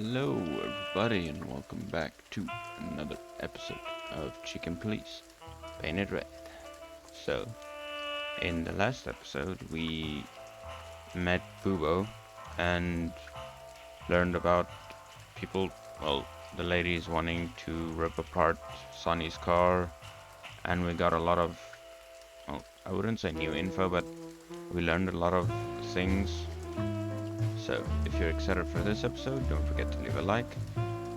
Hello, everybody, and welcome back to another episode of Chicken Police Painted Red. So, in the last episode, we met Bubo and learned about people, well, the ladies wanting to rip apart Sonny's car, and we got a lot of, well, I wouldn't say new info, but we learned a lot of things. So, if you're excited for this episode, don't forget to leave a like.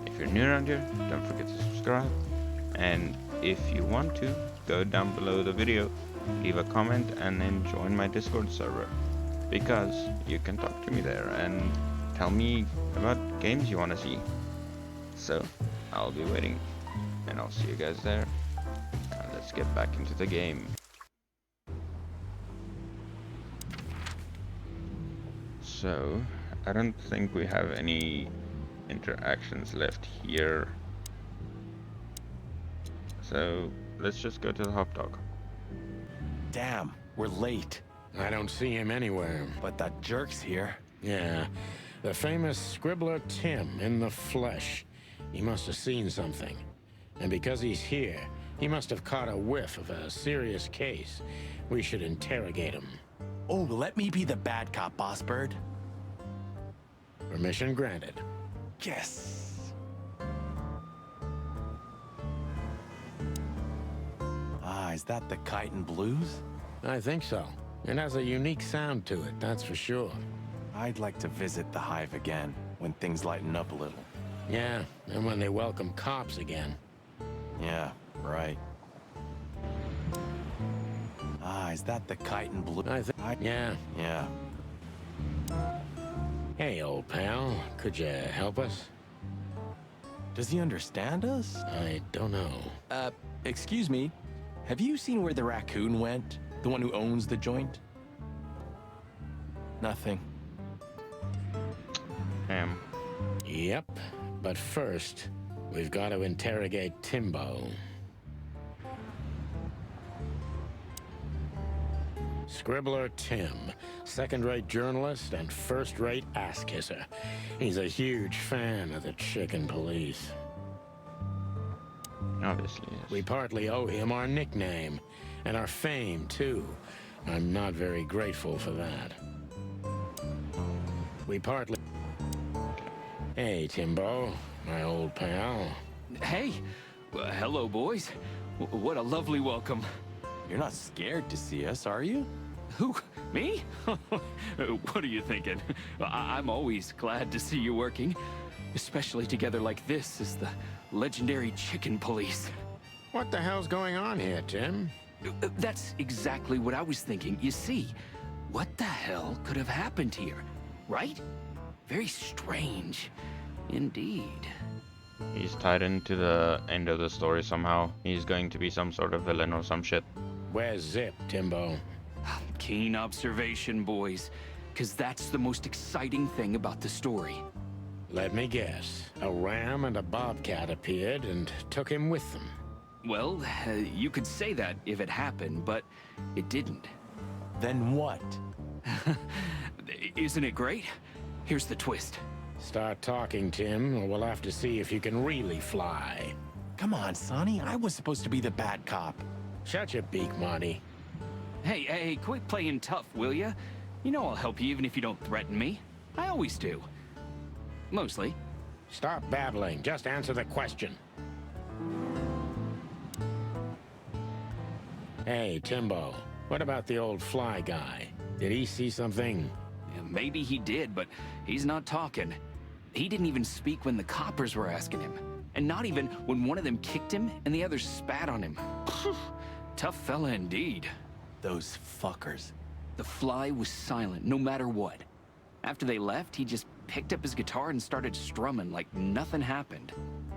If you're new around here, don't forget to subscribe. And if you want to, go down below the video, leave a comment, and then join my Discord server. Because you can talk to me there and tell me about games you want to see. So, I'll be waiting. And I'll see you guys there. And let's get back into the game. So, I don't think we have any interactions left here. So, let's just go to the hot dog. Damn, we're late. I don't see him anywhere. But that jerk's here. Yeah, the famous scribbler Tim in the flesh. He must have seen something. And because he's here, he must have caught a whiff of a serious case. We should interrogate him. Oh, let me be the bad cop, Boss Bird. Permission granted. Yes. Is that the Kite and Blues? I think so. It has a unique sound to it, that's for sure. I'd like to visit the Hive again, when things lighten up a little. Yeah, and when they welcome cops again. Yeah, right. Is that the Kite and Blues? Yeah. Yeah. Hey, old pal, could you help us? Does he understand us? I don't know. Excuse me. Have you seen where the raccoon went? The one who owns the joint? Nothing. Yep, but first, we've got to interrogate Timbo. Scribbler Tim, second-rate journalist and first-rate ass-kisser. He's a huge fan of the Chicken Police. Obviously, yes. We partly owe him our nickname, and our fame, too. I'm not very grateful for that. We partly... Hey, Timbo, my old pal. Hey, hello, boys. What a lovely welcome. You're not scared to see us, are you? Who? Me? What are you thinking? I'm always glad to see you working, especially together like this as the legendary Chicken Police. What the hell's going on here, Tim? That's exactly what I was thinking. You see, what the hell could have happened here, right? Very strange, indeed. He's tied into the end of the story somehow. He's going to be some sort of villain or some shit. Where's Zip, Timbo? Keen observation, boys, because that's the most exciting thing about the story. Let me guess. A ram and a bobcat appeared and took him with them. Well, you could say that if it happened, but it didn't. Then what? Isn't it great? Here's the twist. Start talking, Tim, or we'll have to see if you can really fly. Come on, Sonny. I was supposed to be the bad cop. Shut your beak, Monty. Hey, quit playing tough, will ya? You know I'll help you even if you don't threaten me. I always do. Mostly. Stop babbling. Just answer the question. Hey, Timbo. What about the old fly guy? Did he see something? Yeah, maybe he did, but he's not talking. He didn't even speak when the coppers were asking him. And not even when one of them kicked him and the others spat on him. Tough fella indeed. Those fuckers. The fly was silent, no matter what. After they left, he just picked up his guitar and started strumming like nothing happened.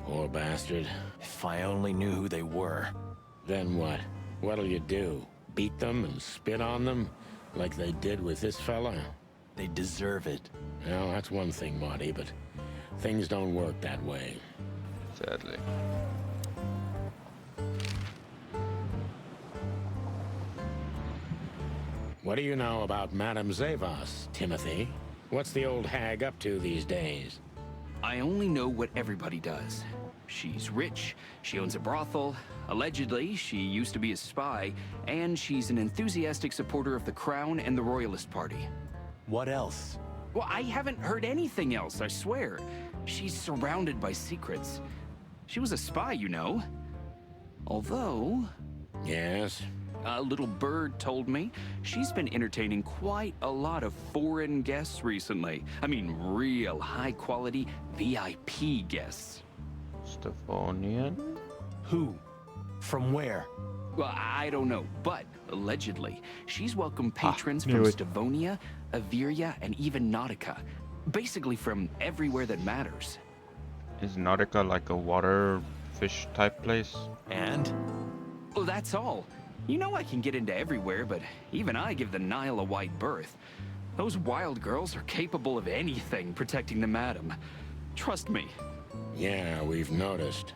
Poor bastard. If I only knew who they were. Then what? What'll you do? Beat them and spit on them? Like they did with this fella? They deserve it. Well, that's one thing, Marty, but things don't work that way. Sadly. What do you know about Madame Zavas, Timothy? What's the old hag up to these days? I only know what everybody does. She's rich, she owns a brothel, allegedly she used to be a spy, and she's an enthusiastic supporter of the Crown and the Royalist Party. What else? Well, I haven't heard anything else, I swear. She's surrounded by secrets. She was a spy, you know. Although, Yes? a little bird told me she's been entertaining quite a lot of foreign guests recently. I mean, real high-quality VIP guests. Stephanian? Who? From where? Well, I don't know, but allegedly, she's welcomed patrons knew from it. Stavonia, Averia, and even Nautica. Basically from everywhere that matters. Is Nautica like a water fish type place? And? Well, that's all. You know I can get into everywhere, but even I give the Nile a wide berth. Those wild girls are capable of anything protecting the madam. Trust me. Yeah, we've noticed.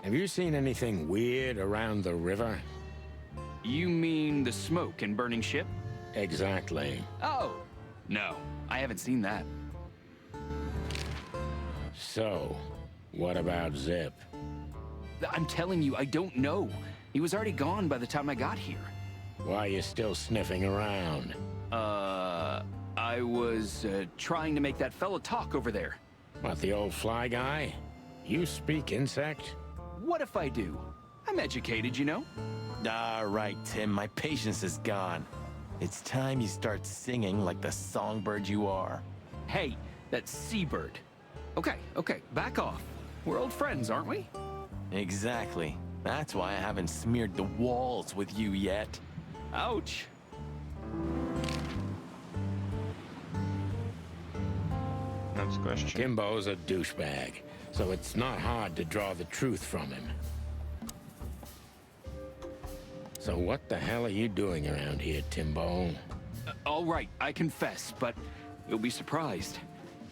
Have you seen anything weird around the river? You mean the smoke and burning ship? Exactly. Oh, no, I haven't seen that. So, what about Zip? I'm telling you, I don't know. He was already gone by the time I got here. Why are you still sniffing around? I was trying to make that fella talk over there. What, the old fly guy? You speak insect? What if I do? I'm educated, you know? All right, Tim, my patience is gone. It's time you start singing like the songbird you are. Hey, that's Seabird. Okay, back off. We're old friends, aren't we? Exactly. That's why I haven't smeared the walls with you yet. Ouch. That's the question. Kimbo's a douchebag, so it's not hard to draw the truth from him. So what the hell are you doing around here, Timbo? All right, I confess, but you'll be surprised.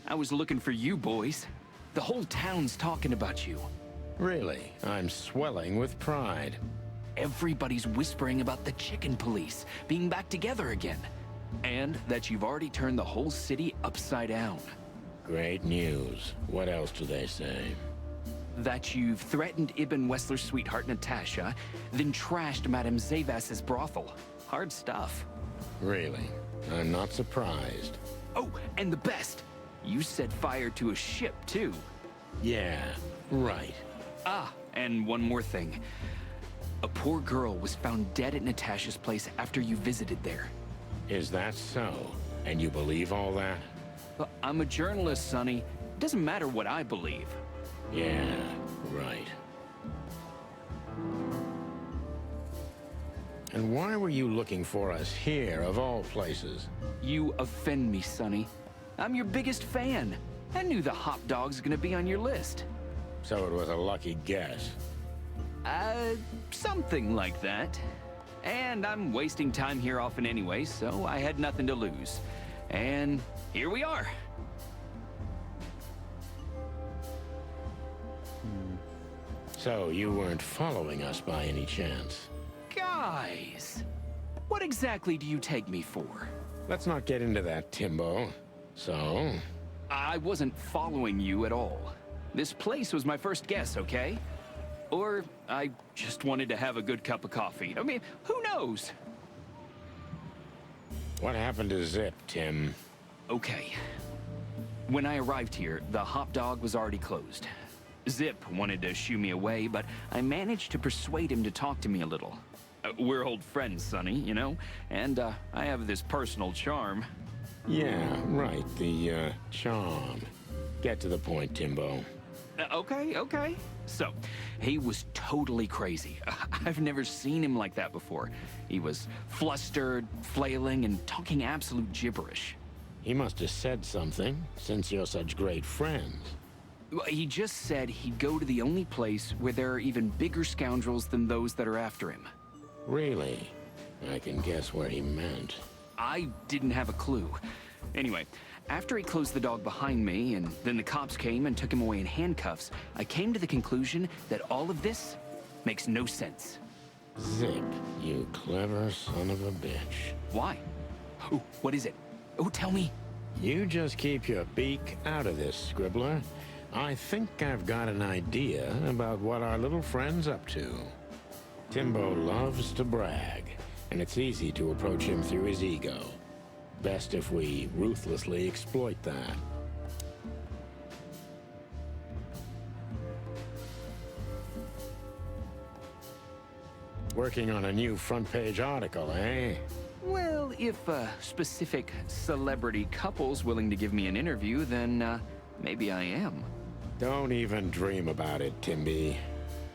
I was looking for you boys. The whole town's talking about you. Really? I'm swelling with pride. Everybody's whispering about the chicken police being back together again. And that you've already turned the whole city upside down. Great news. What else do they say? That you've threatened Ibn Wessler's sweetheart Natasha, then trashed Madame Zavas's brothel. Hard stuff. Really? I'm not surprised. Oh, and the best! You set fire to a ship, too. Yeah, right. Ah, and one more thing. A poor girl was found dead at Natasha's place after you visited there. Is that so? And you believe all that? But I'm a journalist, Sonny. Doesn't matter what I believe. Yeah, right. And why were you looking for us here, of all places? You offend me, Sonny. I'm your biggest fan. I knew the hop dog's gonna be on your list. So it was a lucky guess. Something like that. And I'm wasting time here often anyway, so I had nothing to lose. And here we are. So you weren't following us by any chance? Guys, what exactly do you take me for? Let's not get into that, Timbo. So? I wasn't following you at all. This place was my first guess, okay? Or I just wanted to have a good cup of coffee. I mean, who knows? What happened to Zip, Tim? Okay. When I arrived here, the hop dog was already closed. Zip wanted to shoo me away, but I managed to persuade him to talk to me a little. We're old friends, Sonny, you know? And I have this personal charm. Yeah, right, the, charm. Get to the point, Timbo. Okay. So, he was totally crazy. I've never seen him like that before. He was flustered, flailing, and talking absolute gibberish. He must have said something, since you're such great friends. He just said he'd go to the only place where there are even bigger scoundrels than those that are after him. Really? I can guess where he meant. I didn't have a clue. Anyway, after he closed the dog behind me, and then the cops came and took him away in handcuffs, I came to the conclusion that all of this makes no sense. Zip, you clever son of a bitch. Why? Oh, what is it? Oh, tell me. You just keep your beak out of this, Scribbler. I think I've got an idea about what our little friend's up to. Timbo loves to brag, and it's easy to approach him through his ego. Best if we ruthlessly exploit that. Working on a new front-page article, eh? Well, if specific celebrity couple's willing to give me an interview, then maybe I am. Don't even dream about it, Timby.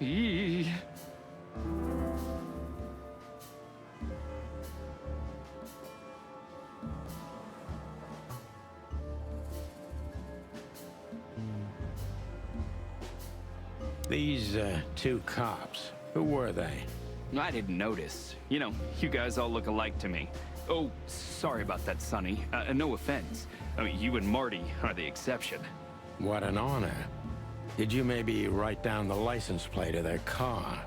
Eee. These, two cops, who were they? I didn't notice. You know, you guys all look alike to me. Oh, sorry about that, Sonny. No offense. I mean, you and Marty are the exception. What an honor. Did you maybe write down the license plate of their car?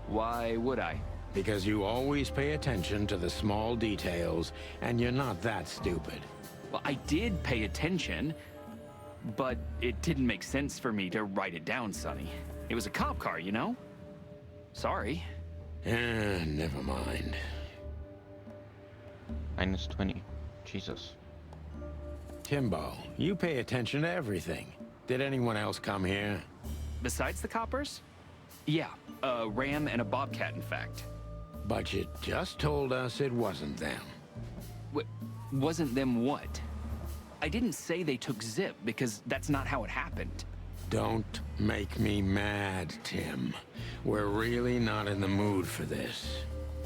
Why would I? Because you always pay attention to the small details, and you're not that stupid. Well, I did pay attention, but it didn't make sense for me to write it down, Sonny. It was a cop car, you know? Sorry. Never mind. -20. Jesus. Timbo, you pay attention to everything. Did anyone else come here? Besides the coppers? Yeah, a ram and a bobcat, in fact. But you just told us it wasn't them. Wasn't them what? I didn't say they took Zip, because that's not how it happened. Don't make me mad, Tim. We're really not in the mood for this.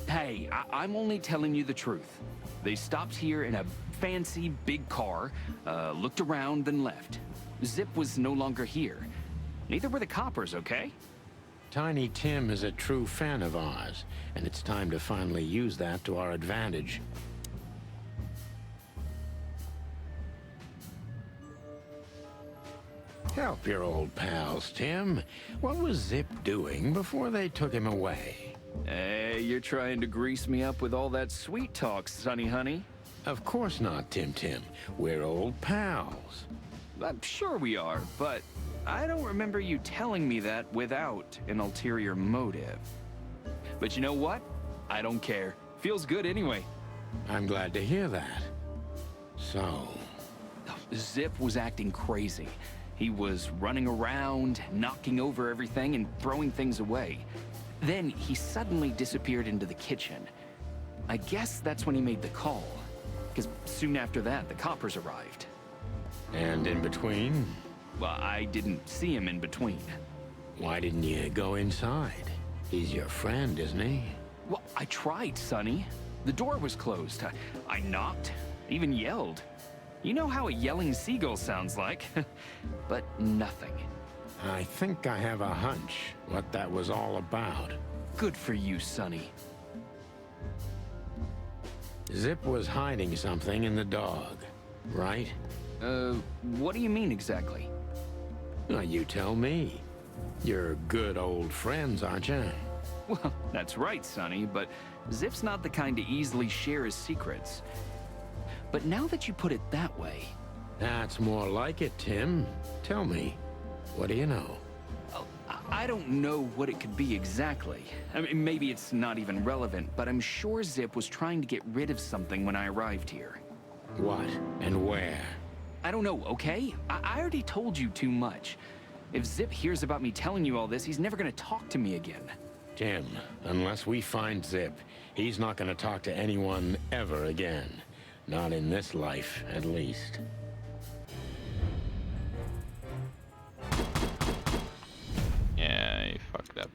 Hey, I'm only telling you the truth. They stopped here in a fancy big car, looked around, then left. Zip was no longer here. Neither were the coppers, okay? Tiny Tim is a true fan of ours, and it's time to finally use that to our advantage. Help your old pals, Tim. What was Zip doing before they took him away? Hey, you're trying to grease me up with all that sweet talk, Sonny honey. Of course not, Tim. We're old pals. I'm sure we are, but I don't remember you telling me that without an ulterior motive. But you know what? I don't care. Feels good anyway. I'm glad to hear that. So... Zip was acting crazy. He was running around, knocking over everything and throwing things away. Then he suddenly disappeared into the kitchen. I guess that's when he made the call, because soon after that, the coppers arrived. And in between? Well, I didn't see him in between. Why didn't you go inside? He's your friend, isn't he? Well, I tried, Sonny. The door was closed. I knocked, even yelled. You know how a yelling seagull sounds like. But nothing. I think I have a hunch what that was all about. Good for you, Sonny. Zip was hiding something in the dog, right? What do you mean exactly? Well, you tell me. You're good old friends, aren't you? Well, that's right, Sonny, but Zip's not the kind to easily share his secrets. But now that you put it that way... That's more like it, Tim. Tell me, what do you know? I don't know what it could be exactly. I mean, maybe it's not even relevant, but I'm sure Zip was trying to get rid of something when I arrived here. What and where? I don't know, okay? I already told you too much. If Zip hears about me telling you all this, he's never gonna talk to me again. Tim, unless we find Zip, he's not gonna talk to anyone ever again. Not in this life, at least. Yeah, he fucked up.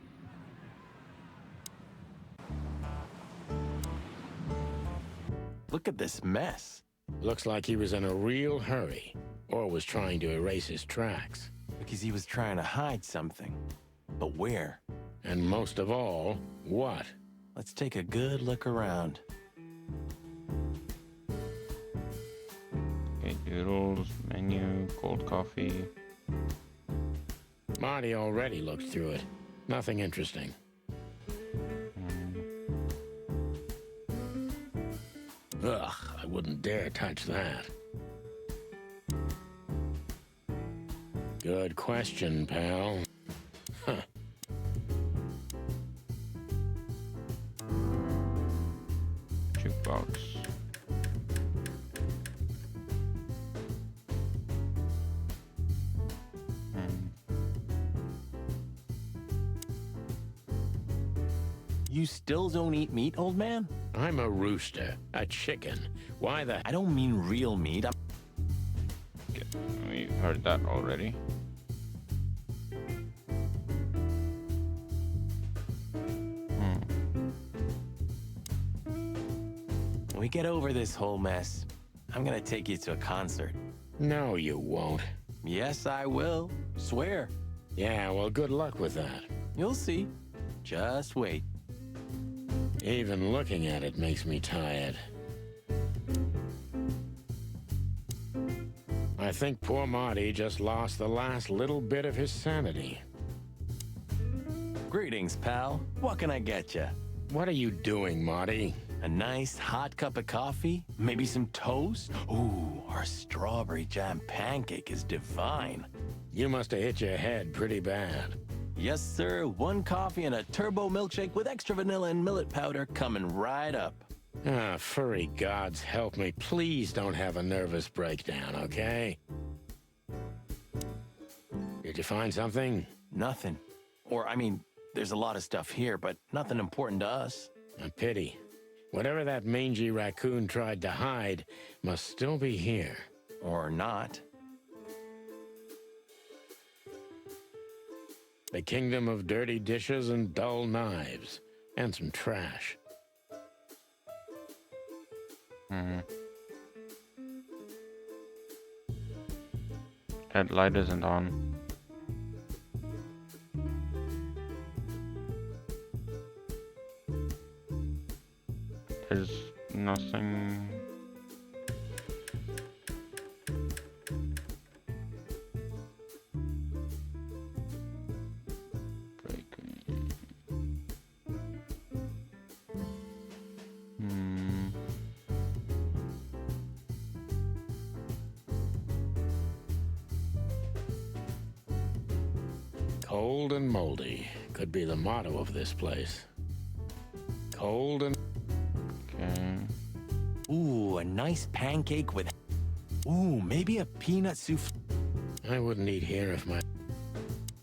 Look at this mess. Looks like he was in a real hurry, or was trying to erase his tracks. Because he was trying to hide something. But where? And most of all, what? Let's take a good look around. Okay, doodles, menu, cold coffee. Marty already looked through it. Nothing interesting. Ugh, I wouldn't dare touch that. Good question, pal. Huh. Jukebox. You still don't eat meat, old man? I'm a rooster, a chicken. Why the... I don't mean real meat. Okay, we've heard that already. When we get over this whole mess, I'm gonna take you to a concert. No, you won't. Yes, I will. Swear. Yeah, well, good luck with that. You'll see. Just wait. Even looking at it makes me tired. I think poor Marty just lost the last little bit of his sanity. Greetings, pal. What can I get you? What are you doing, Marty? A nice hot cup of coffee? Maybe some toast? Ooh, our strawberry jam pancake is divine. You must have hit your head pretty bad. Yes, sir. 1 coffee and a turbo milkshake with extra vanilla and millet powder coming right up. Ah, furry gods help me. Please don't have a nervous breakdown, okay? Did you find something? Nothing. Or, I mean, there's a lot of stuff here, but nothing important to us. A pity. Whatever that mangy raccoon tried to hide must still be here. Or not. The kingdom of dirty dishes and dull knives. And some trash. That light isn't on. There's nothing. Cold and moldy could be the motto of this place. Cold and... Okay. Ooh, a nice pancake with... Ooh, maybe a peanut souffle. I wouldn't eat here if my...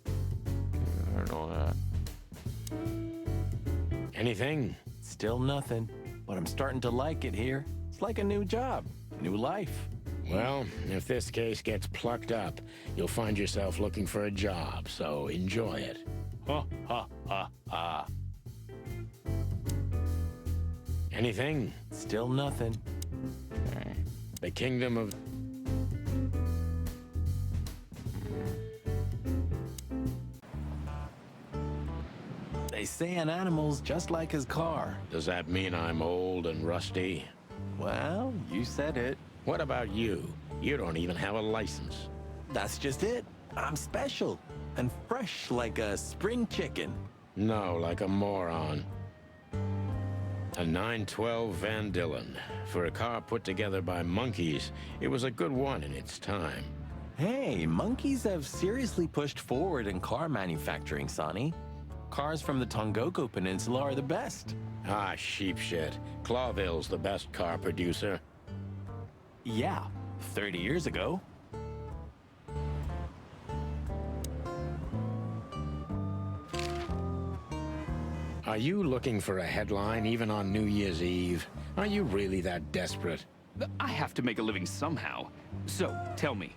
I heard all that. Anything? Still nothing, but I'm starting to like it here. It's like a new job, new life. Well, if this case gets plucked up, you'll find yourself looking for a job, so enjoy it. Ha, ha, ha, ha. Anything? Still nothing. Okay. The kingdom of... They say an animal's just like his car. Does that mean I'm old and rusty? Well, you said it. What about you? You don't even have a license. That's just it. I'm special and fresh like a spring chicken. No, like a moron. A 912 Van Dillon. For a car put together by monkeys, it was a good one in its time. Hey, monkeys have seriously pushed forward in car manufacturing, Sonny. Cars from the Tongogo Peninsula are the best. Ah, sheep shit. Clawville's the best car producer. Yeah, 30 years ago. Are you looking for a headline even on New Year's Eve? Are you really that desperate? I have to make a living somehow. So, tell me,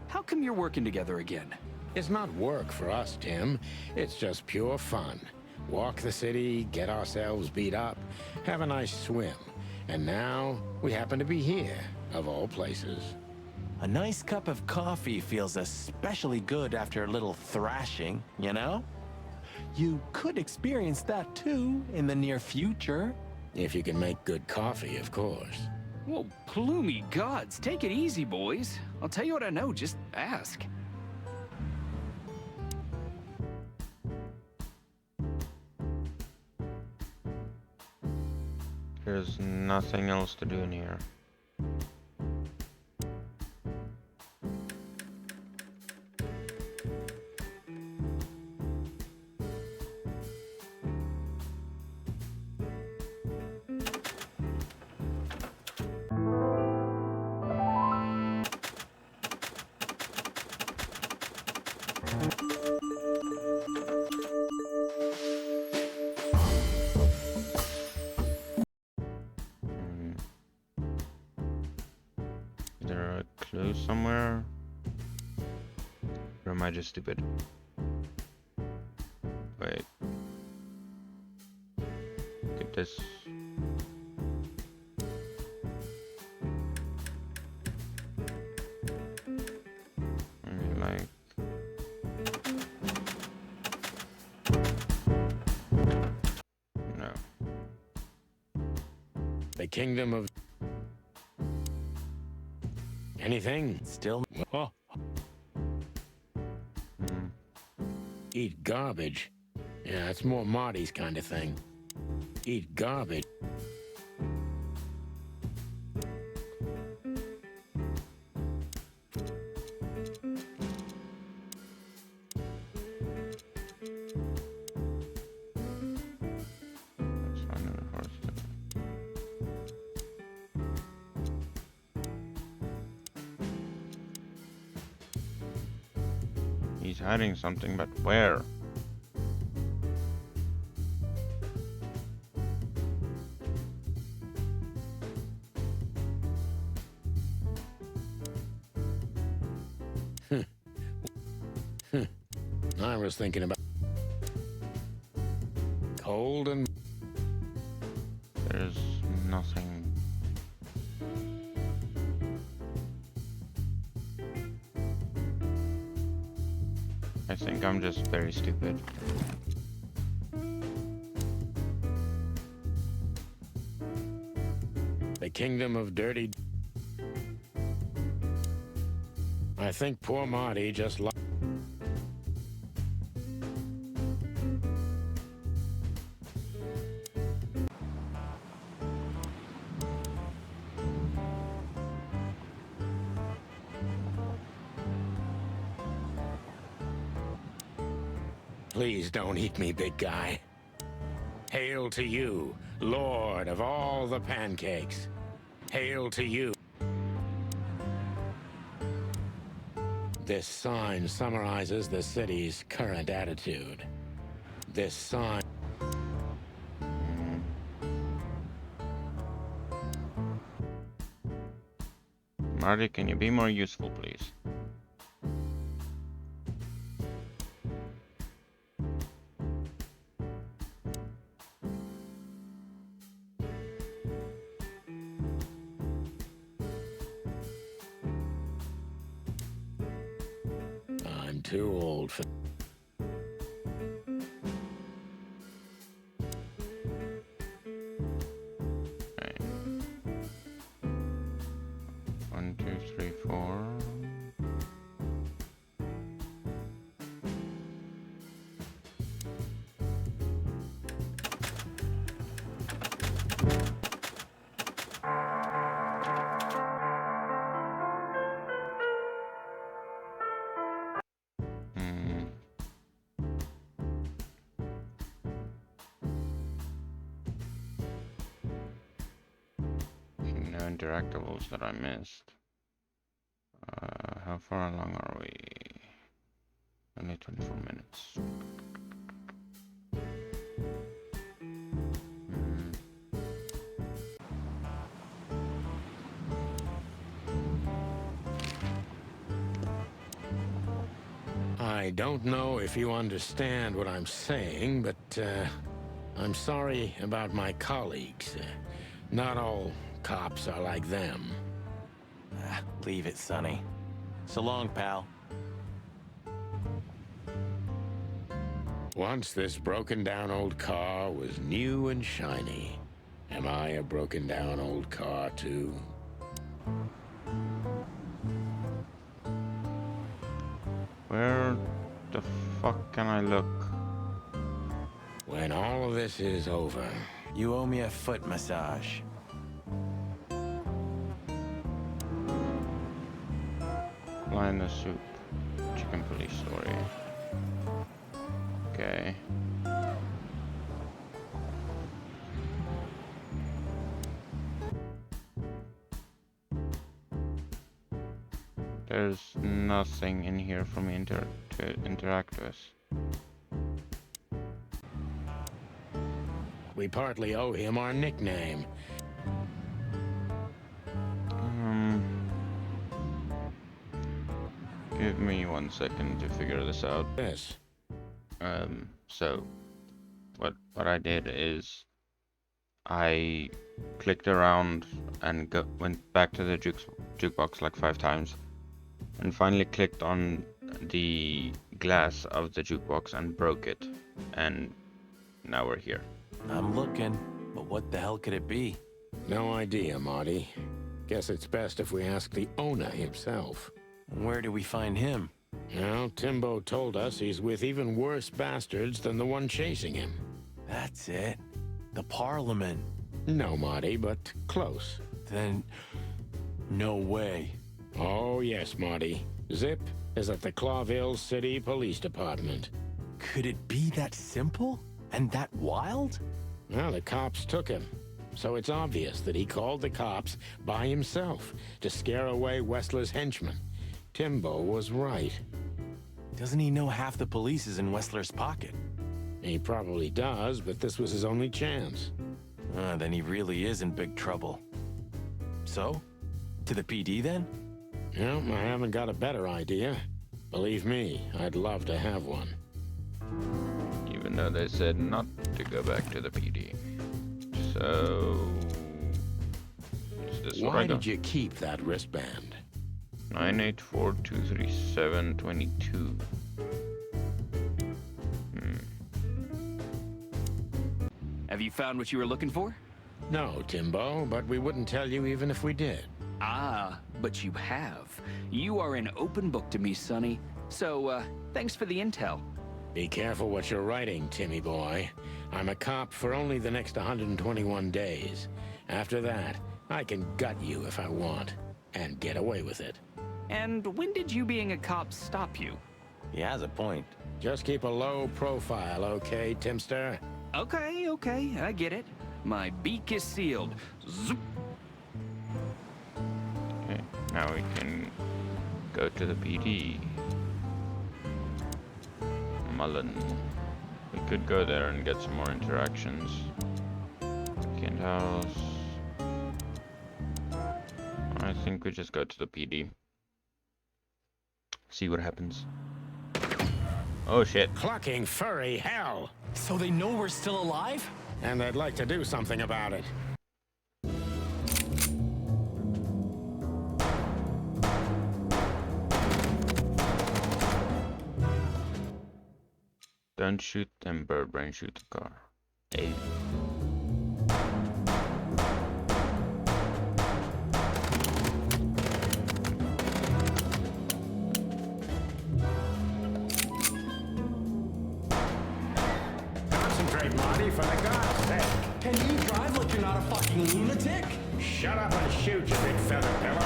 how come you're working together again? It's not work for us, Tim. It's just pure fun. Walk the city, get ourselves beat up, have a nice swim. And now, we happen to be here, of all places. A nice cup of coffee feels especially good after a little thrashing, you know? You could experience that too in the near future. If you can make good coffee, of course. Whoa, ploomy gods, take it easy, boys. I'll tell you what I know, just ask. There's nothing else to do in here. Hmm. Is there a clue somewhere? Or am I just stupid? Wait. Look at this. Maybe like... No. The kingdom of... Anything? Still. Oh, Hmm. eat garbage. Yeah, it's more Marty's kind of thing. Eat garbage. Let's find another horse then. He's hiding something, but where? I was thinking about... Cold and... There's nothing. I think I'm just very stupid. The kingdom of dirty... I think poor Marty just... Please don't eat me, big guy. Hail to you, Lord of all the pancakes. Hail to you. This sign summarizes the city's current attitude. This sign... Marty, can you be more useful, please? I'm too old for... Okay. 1, 2, 3, 4. Hmm. No interactables that I missed. How far along are we? Only 24 minutes. Hmm. I don't know if you understand what I'm saying, but I'm sorry about my colleagues. Not all cops are like them. Ah, leave it, Sonny. So long, pal. Once this broken down old car was new and shiny. Am I a broken down old car too? Where the fuck can I look? When all of this is over, You owe me a foot massage. Fly in the soup. Chicken police story. Okay. there's nothing in here for me to interact with. We partly owe him our nickname. Give me 1 second to figure this out. Yes. So what I did is I clicked around and went back to the jukebox like 5 times, and finally clicked on the glass of the jukebox and broke it, and now we're here. I'm looking, but what the hell could it be? No idea, Marty. Guess it's best if we ask the owner himself. Where do we find him? Well, Timbo told us he's with even worse bastards than the one chasing him. That's it. The Parliament. No, Marty, but close. Then, no way. Oh, yes, Marty. Zip is at the Clawville City Police Department. Could it be that simple? And that wild? Well, the cops took him. So it's obvious that he called the cops by himself to scare away Wessler's henchmen. Timbo was right. Doesn't he know half the police is in Wessler's pocket? He probably does, but this was his only chance. Then he really is in big trouble. So? To the PD then? Well, I haven't got a better idea. Believe me, I'd love to have one. Even though they said not to go back to the PD. So... is this what I Why got? did you keep that wristband? 984-237-22. Have you found what you were looking for? No, Timbo, but we wouldn't tell you even if we did. Ah, but you have. You are an open book to me, Sonny. So, thanks for the intel. Be careful what you're writing, Timmy boy. I'm a cop for only the next 121 days. After that, I can gut you if I want, and get away with it. And when did you being a cop stop you? He has a point. Just keep a low profile, okay, Timster? Okay, I get it. My beak is sealed. Zoop. Okay, now we can go to the PD. Mullen. We could go there and get some more interactions. Kent House. I think we just go to the PD. See what happens. Oh shit. Clucking furry hell! So they know we're still alive? And they'd like to do something about it. Don't shoot them, Birdbrain, shoot the car. Hey. Concentrate, Marty, for the God's sake. Can you drive like you're not a fucking lunatic? Shut up and shoot, you big feather pillow.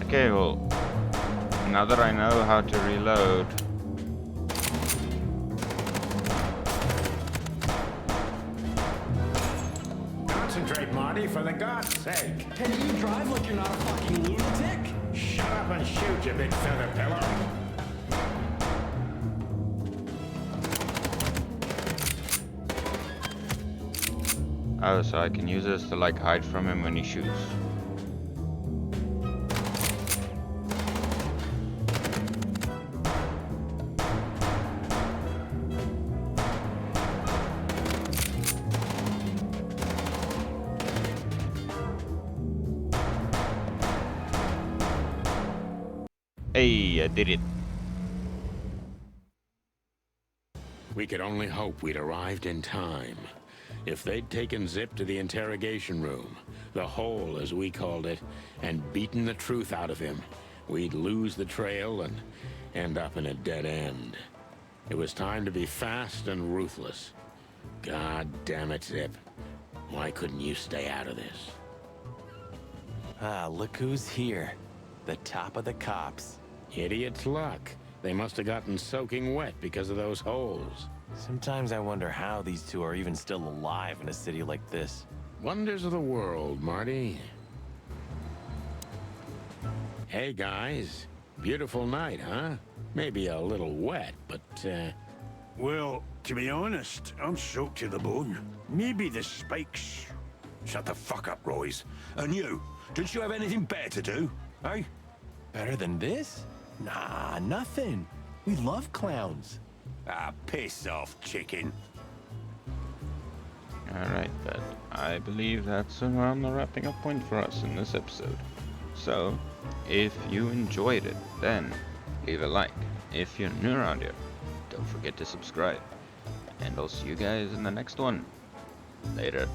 Okay, well, now that I know how to reload, Concentrate, Marty, for the God's sake. Can you drive like you're not a fucking lunatic? Shut up and shoot, you big feather pillow. oh, so I can use this to like hide from him when he shoots. Hey, I did it. We could only hope we'd arrived in time. If they'd taken Zip to the interrogation room, the hole as we called it, and beaten the truth out of him, we'd lose the trail and end up in a dead end. It was time to be fast and ruthless. God damn it, Zip. Why couldn't you stay out of this? Ah, look who's here. the top of the cops. Idiot's luck. They must have gotten soaking wet because of those holes. Sometimes I wonder how these two are even still alive in a city like this. Wonders of the world, Marty. Hey, guys. Beautiful night, huh? Maybe a little wet, but, Well, to be honest, I'm soaked to the bone. Maybe the spikes. Shut the fuck up, Royce. And you, don't you have anything better to do, eh? Better than this? Nah, nothing. We love clowns. Ah, piss off, chicken. Alright, but I believe that's around the wrapping up point for us in this episode. So, if you enjoyed it, then leave a like. If you're new around here, don't forget to subscribe. And I'll see you guys in the next one. Later.